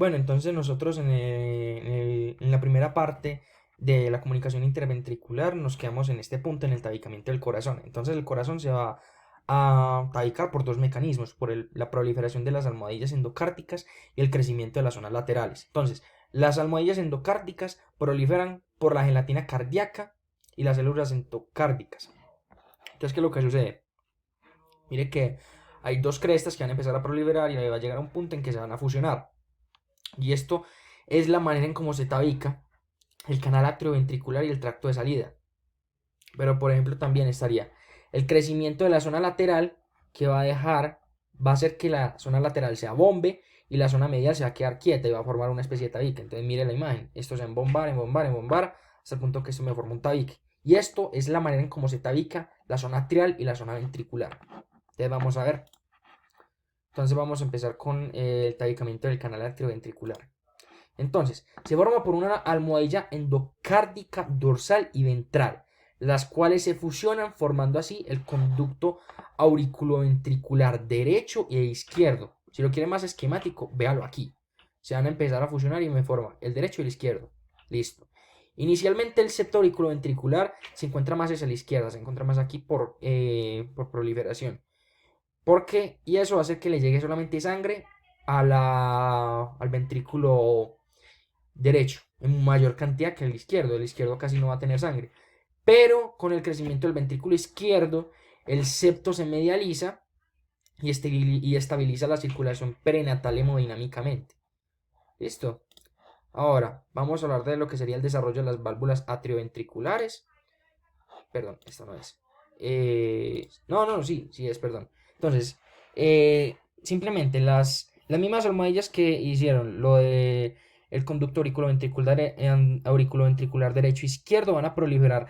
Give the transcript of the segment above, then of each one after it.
Bueno, entonces nosotros en la primera parte de la comunicación interventricular nos quedamos en este punto, en el tabicamiento del corazón. Entonces el corazón se va a tabicar por dos mecanismos, por la proliferación de las almohadillas endocárticas y el crecimiento de las zonas laterales. Entonces, las almohadillas endocárticas proliferan por la gelatina cardíaca y las células endocárdicas. Entonces, ¿qué es lo que sucede? Mire que hay dos crestas que van a empezar a proliferar y va a llegar a un punto en que se van a fusionar. Y esto es la manera en cómo se tabica el canal atrioventricular y el tracto de salida. Pero por ejemplo también estaría el crecimiento de la zona lateral que va a hacer que la zona lateral se abombe y la zona medial se va a quedar quieta y va a formar una especie de tabique. Entonces mire la imagen, esto se va a embombar, embombar, embombar hasta el punto que esto me forma un tabique. Y esto es la manera en cómo se tabica la zona atrial y la zona ventricular. Entonces vamos a ver. Entonces vamos a empezar con el tabicamiento del canal atrioventricular. Entonces, se forma por una almohadilla endocárdica dorsal y ventral, las cuales se fusionan formando así el conducto auriculoventricular derecho e izquierdo. Si lo quiere más esquemático, véalo aquí. Se van a empezar a fusionar y me forma el derecho y el izquierdo. Listo. Inicialmente el septo auriculoventricular se encuentra más hacia la izquierda, se encuentra más aquí por proliferación. Porque, y eso hace que le llegue solamente sangre al ventrículo derecho en mayor cantidad que el izquierdo. El izquierdo casi no va a tener sangre. Pero con el crecimiento del ventrículo izquierdo, el septo se medializa y estabiliza la circulación prenatal hemodinámicamente. ¿Listo? Ahora, vamos a hablar de lo que sería el desarrollo de las válvulas atrioventriculares. Perdón, esta no es. No, sí, sí es, perdón. Entonces, simplemente las mismas almohadillas que hicieron lo de el conducto auriculoventricular derecho e izquierdo van a proliferar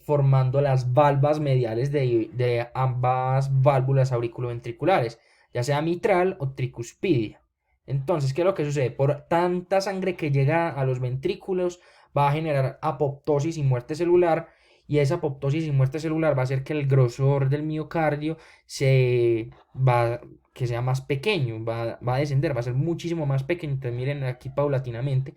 formando las valvas mediales de ambas válvulas auriculoventriculares, ya sea mitral o tricuspidia. Entonces, ¿qué es lo que sucede? Por tanta sangre que llega a los ventrículos, va a generar apoptosis y muerte celular, y esa apoptosis y muerte celular va a hacer que el grosor del miocardio que sea más pequeño, va a descender, va a ser muchísimo más pequeño. Entonces miren aquí paulatinamente,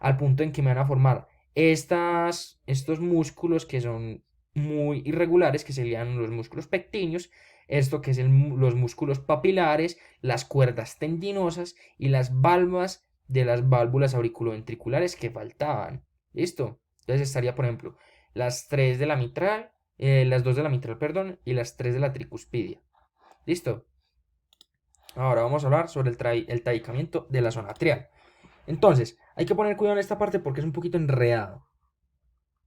al punto en que me van a formar estos músculos que son muy irregulares, que serían los músculos pectíneos, esto que es los músculos papilares, las cuerdas tendinosas y las valvas de las válvulas auriculoventriculares que faltaban. ¿Listo? Entonces estaría, por ejemplo, las 3 de la mitral, las 2 de la mitral, perdón, y las 3 de la tricuspidia. ¿Listo? Ahora vamos a hablar sobre el taicamiento de la zona atrial. Entonces, hay que poner cuidado en esta parte porque es un poquito enredado,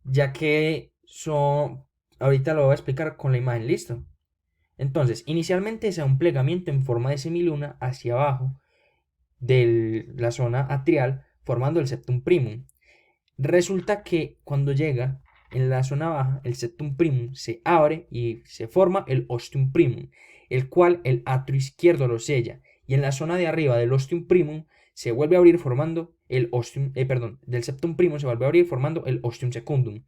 ya que ahorita lo voy a explicar con la imagen, ¿listo? Entonces, inicialmente se da un plegamiento en forma de semiluna hacia abajo de la zona atrial, formando el septum primum. Resulta que cuando llega en la zona baja, el septum primum se abre y se forma el ostium primum, el cual el atrio izquierdo lo sella. Y en la zona de arriba del ostium primum se vuelve a abrir formando el ostium, del septum primum se vuelve a abrir formando el ostium secundum.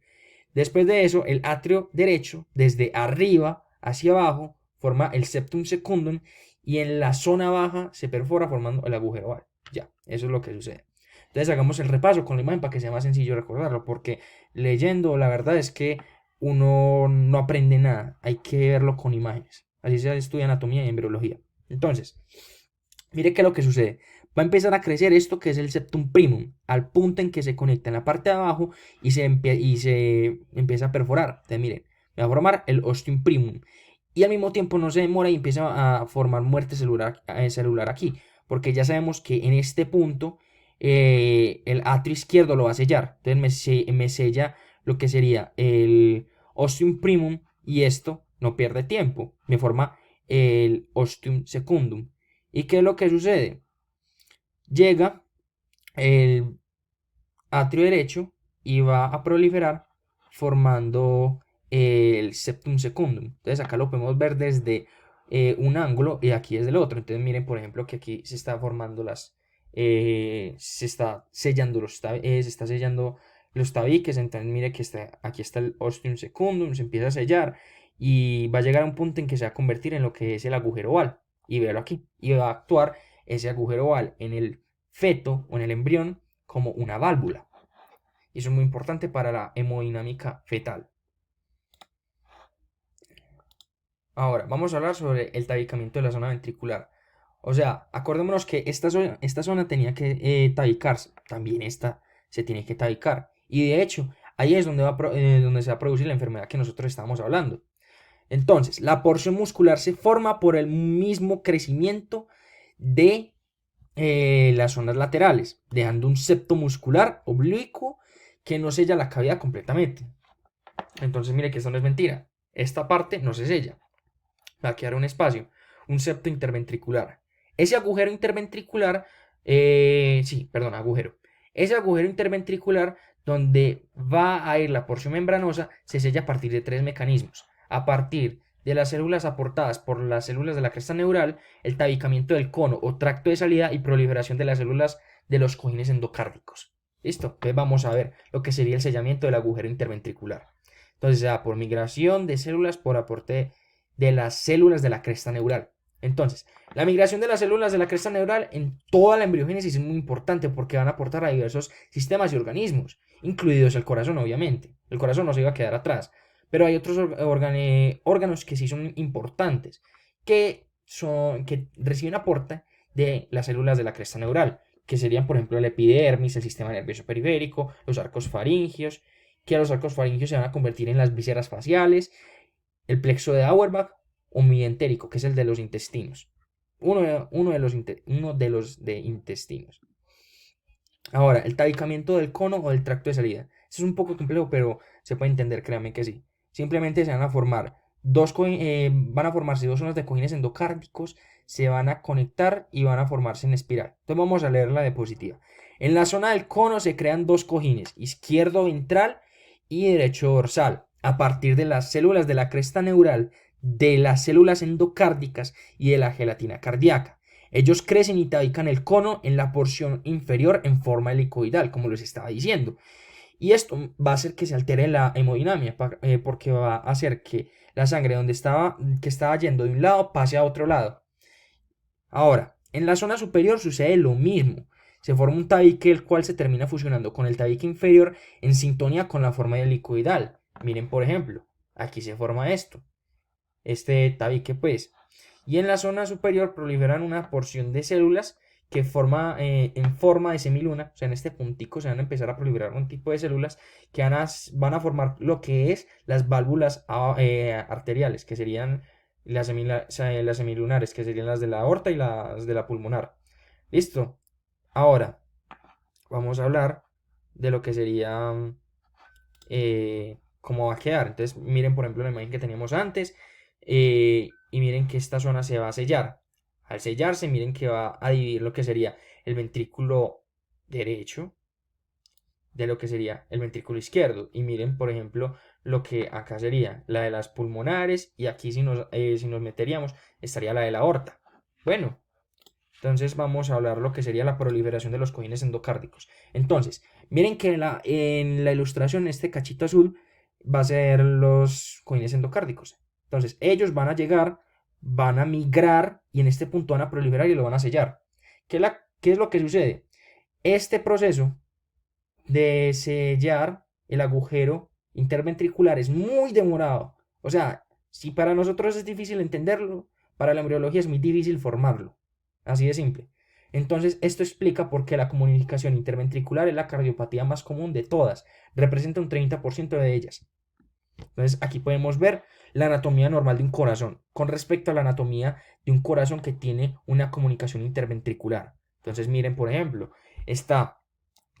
Después de eso, el atrio derecho, desde arriba hacia abajo, forma el septum secundum y en la zona baja se perfora formando el agujero oval. Ya, eso es lo que sucede. Entonces hagamos el repaso con la imagen para que sea más sencillo recordarlo, porque leyendo la verdad es que uno no aprende nada, hay que verlo con imágenes. Así se estudia anatomía y embriología. Entonces, mire qué es lo que sucede. Va a empezar a crecer esto que es el septum primum, al punto en que se conecta en la parte de abajo y se empieza a perforar. Entonces, miren, va a formar el ostium primum. Y al mismo tiempo no se demora y empieza a formar muerte celular aquí. Porque ya sabemos que en este punto el atrio izquierdo lo va a sellar. Entonces me sella lo que sería el ostium primum y esto no pierde tiempo. Me forma el ostium secundum. ¿Y qué es lo que sucede? Llega el atrio derecho y va a proliferar formando el septum secundum. Entonces acá lo podemos ver desde un ángulo y aquí desde el otro. Entonces miren por ejemplo que aquí se está formando se está sellando se está sellando los tabiques. Entonces mire que aquí está el ostium secundum, se empieza a sellar y va a llegar a un punto en que se va a convertir en lo que es el agujero oval. Y verlo aquí. Y va a actuar ese agujero oval en el feto o en el embrión como una válvula. Y eso es muy importante para la hemodinámica fetal. Ahora, vamos a hablar sobre el tabicamiento de la zona ventricular. O sea, acordémonos que esta zona tenía que tabicarse, también esta se tiene que tabicar. Y de hecho, ahí es donde se va a producir la enfermedad que nosotros estábamos hablando. Entonces, la porción muscular se forma por el mismo crecimiento de las zonas laterales, dejando un septo muscular oblicuo que no sella la cavidad completamente. Entonces, mire que esto no es mentira. Esta parte no se sella. Va a quedar un espacio, un septo interventricular. Ese agujero interventricular, sí, perdón, agujero. Ese agujero interventricular donde va a ir la porción membranosa se sella a partir de tres mecanismos. A partir de las células aportadas por las células de la cresta neural, el tabicamiento del cono o tracto de salida y proliferación de las células de los cojines endocárdicos. ¿Listo? Entonces vamos a ver lo que sería el sellamiento del agujero interventricular. Entonces se da por migración de células por aporte de las células de la cresta neural. Entonces, la migración de las células de la cresta neural en toda la embriogénesis es muy importante porque van a aportar a diversos sistemas y organismos, incluidos el corazón, obviamente. El corazón no se iba a quedar atrás, pero hay otros órganos que sí son importantes, que reciben aporte de las células de la cresta neural, que serían, por ejemplo, el epidermis, el sistema nervioso periférico, los arcos faringios, que a los arcos faringios se van a convertir en las vísceras faciales, el plexo de Auerbach o mientérico, que es el de los intestinos. Uno de los de intestinos. Ahora, el tabicamiento del cono o del tracto de salida. Eso es un poco complejo, pero se puede entender, créanme que sí. Simplemente se van a formar van a formarse dos zonas de cojines endocárdicos, se van a conectar y van a formarse en espiral. Entonces vamos a leer la diapositiva. En la zona del cono se crean dos cojines, izquierdo ventral y derecho dorsal, a partir de las células de la cresta neural, de las células endocárdicas y de la gelatina cardíaca. Ellos crecen y tabican el cono en la porción inferior en forma helicoidal, como les estaba diciendo. Y esto va a hacer que se altere la hemodinamia, porque va a hacer que la sangre que estaba yendo de un lado pase a otro lado. Ahora, en la zona superior sucede lo mismo. Se forma un tabique el cual se termina fusionando con el tabique inferior en sintonía con la forma helicoidal. Miren, por ejemplo, aquí se forma esto. Este tabique, pues. Y en la zona superior proliferan una porción de células que en forma de semiluna, o sea, en este puntico se van a empezar a proliferar un tipo de células que van a formar lo que es las válvulas arteriales, que serían las semilunares, que serían las de la aorta y las de la pulmonar. ¿Listo? Ahora, vamos a hablar de lo que sería cómo va a quedar. Entonces, miren, por ejemplo, la imagen que teníamos antes. Y miren que esta zona se va a sellar. Al sellarse, miren que va a dividir lo que sería el ventrículo derecho de lo que sería el ventrículo izquierdo. Y miren, por ejemplo, lo que acá sería la de las pulmonares. Y aquí si nos meteríamos, estaría la de la aorta. Bueno, entonces vamos a hablar lo que sería la proliferación de los cojines endocárdicos. Entonces, miren que en la ilustración este cachito azul va a ser los cojines endocárdicos. Entonces, ellos van a llegar, van a migrar y en este punto van a proliferar y lo van a sellar. ¿Qué es lo que sucede? Este proceso de sellar el agujero interventricular es muy demorado. O sea, si para nosotros es difícil entenderlo, para la embriología es muy difícil formarlo. Así de simple. Entonces, esto explica por qué la comunicación interventricular es la cardiopatía más común de todas. Representa un 30% de ellas. Entonces, aquí podemos ver la anatomía normal de un corazón con respecto a la anatomía de un corazón que tiene una comunicación interventricular. Entonces, miren, por ejemplo, está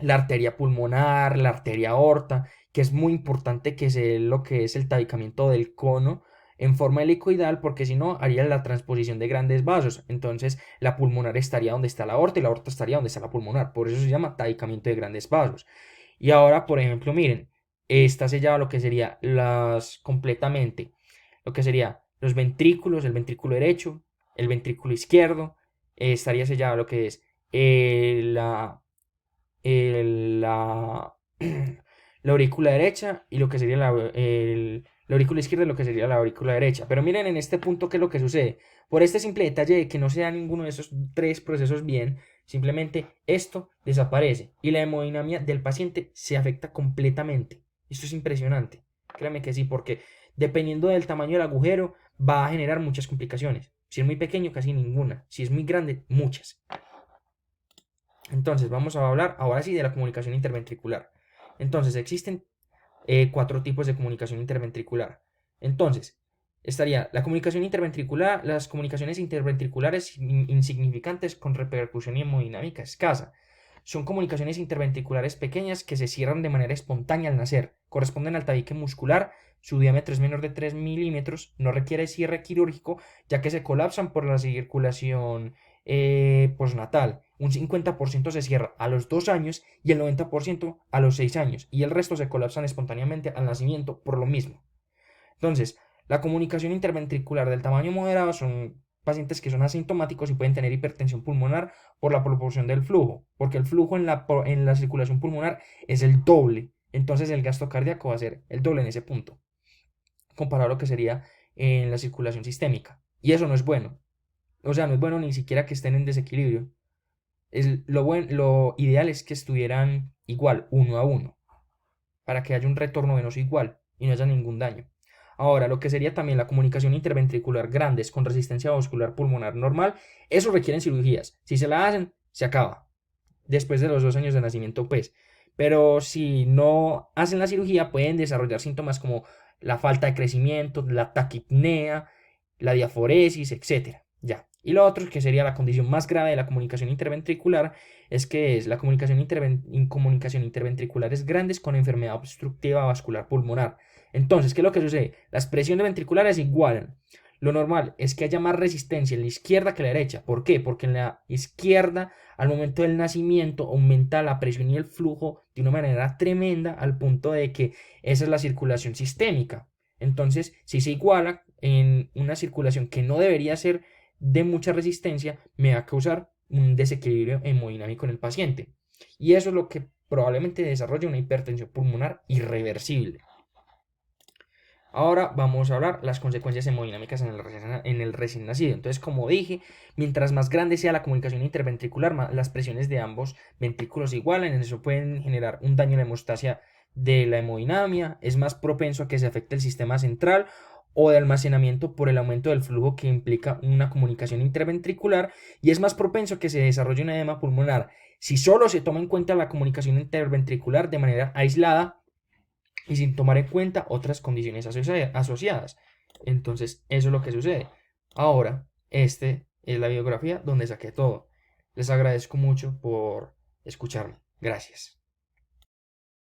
la arteria pulmonar, la arteria aorta, que es muy importante que se dé lo que es el tabicamiento del cono en forma helicoidal, porque si no haría la transposición de grandes vasos. Entonces la pulmonar estaría donde está la aorta y la aorta estaría donde está la pulmonar. Por eso se llama tabicamiento de grandes vasos. Y ahora, por ejemplo, miren, está sellado lo que sería completamente, lo que sería los ventrículos, el ventrículo derecho, el ventrículo izquierdo, estaría sellado lo que es la, la aurícula derecha y lo que sería la aurícula izquierda y lo que sería la aurícula derecha. Pero miren en este punto qué es lo que sucede. Por este simple detalle de que no se da ninguno de esos tres procesos bien, simplemente esto desaparece y la hemodinamia del paciente se afecta completamente. Esto es impresionante. Créanme que sí, porque dependiendo del tamaño del agujero va a generar muchas complicaciones. Si es muy pequeño, casi ninguna. Si es muy grande, muchas. Entonces, vamos a hablar ahora sí de la comunicación interventricular. Entonces, existen cuatro tipos de comunicación interventricular. Entonces, estaría la comunicación interventricular, las comunicaciones interventriculares insignificantes con repercusión hemodinámica escasa. Son comunicaciones interventriculares pequeñas que se cierran de manera espontánea al nacer. Corresponden al tabique muscular. Su diámetro es menor de 3 milímetros. No requiere cierre quirúrgico, ya que se colapsan por la circulación postnatal. Un 50% se cierra a los 2 años y el 90% a los 6 años. Y el resto se colapsan espontáneamente al nacimiento por lo mismo. Entonces, la comunicación interventricular del tamaño moderado son pacientes que son asintomáticos y pueden tener hipertensión pulmonar por la proporción del flujo, porque el flujo en la circulación pulmonar es el doble. Entonces, el gasto cardíaco va a ser el doble en ese punto, comparado a lo que sería en la circulación sistémica. Y eso no es bueno. O sea, no es bueno ni siquiera que estén en desequilibrio. Lo ideal es que estuvieran igual, uno a uno, para que haya un retorno venoso igual y no haya ningún daño. Ahora, lo que sería también la comunicación interventricular grandes con resistencia vascular pulmonar normal, eso requieren cirugías. Si se la hacen, se acaba. Después de los 2 años de nacimiento, pues. Pero si no hacen la cirugía, pueden desarrollar síntomas como la falta de crecimiento, la taquipnea, la diaforesis, etcétera. Ya. Y lo otro, que sería la condición más grave de la comunicación interventricular, es que es la comunicación interventriculares grandes con enfermedad obstructiva vascular pulmonar. Entonces, ¿qué es lo que sucede? Las presiones ventriculares igualan. Lo normal es que haya más resistencia en la izquierda que en la derecha. ¿Por qué? Porque en la izquierda, al momento del nacimiento, aumenta la presión y el flujo de una manera tremenda al punto de que esa es la circulación sistémica. Entonces, si se iguala en una circulación que no debería ser de mucha resistencia, me va a causar un desequilibrio hemodinámico en el paciente. Y eso es lo que probablemente desarrolle una hipertensión pulmonar irreversible. Ahora vamos a hablar las consecuencias hemodinámicas en el recién nacido. Entonces, como dije, mientras más grande sea la comunicación interventricular, las presiones de ambos ventrículos se igualan. En eso pueden generar un daño en la hemostasia de la hemodinamia. Es más propenso a que se afecte el sistema central o de almacenamiento por el aumento del flujo que implica una comunicación interventricular, y es más propenso a que se desarrolle un edema pulmonar si solo se toma en cuenta la comunicación interventricular de manera aislada y sin tomar en cuenta otras condiciones asociadas. Entonces, eso es lo que sucede. Ahora, este es la biografía donde saqué todo. Les agradezco mucho por escucharme. Gracias.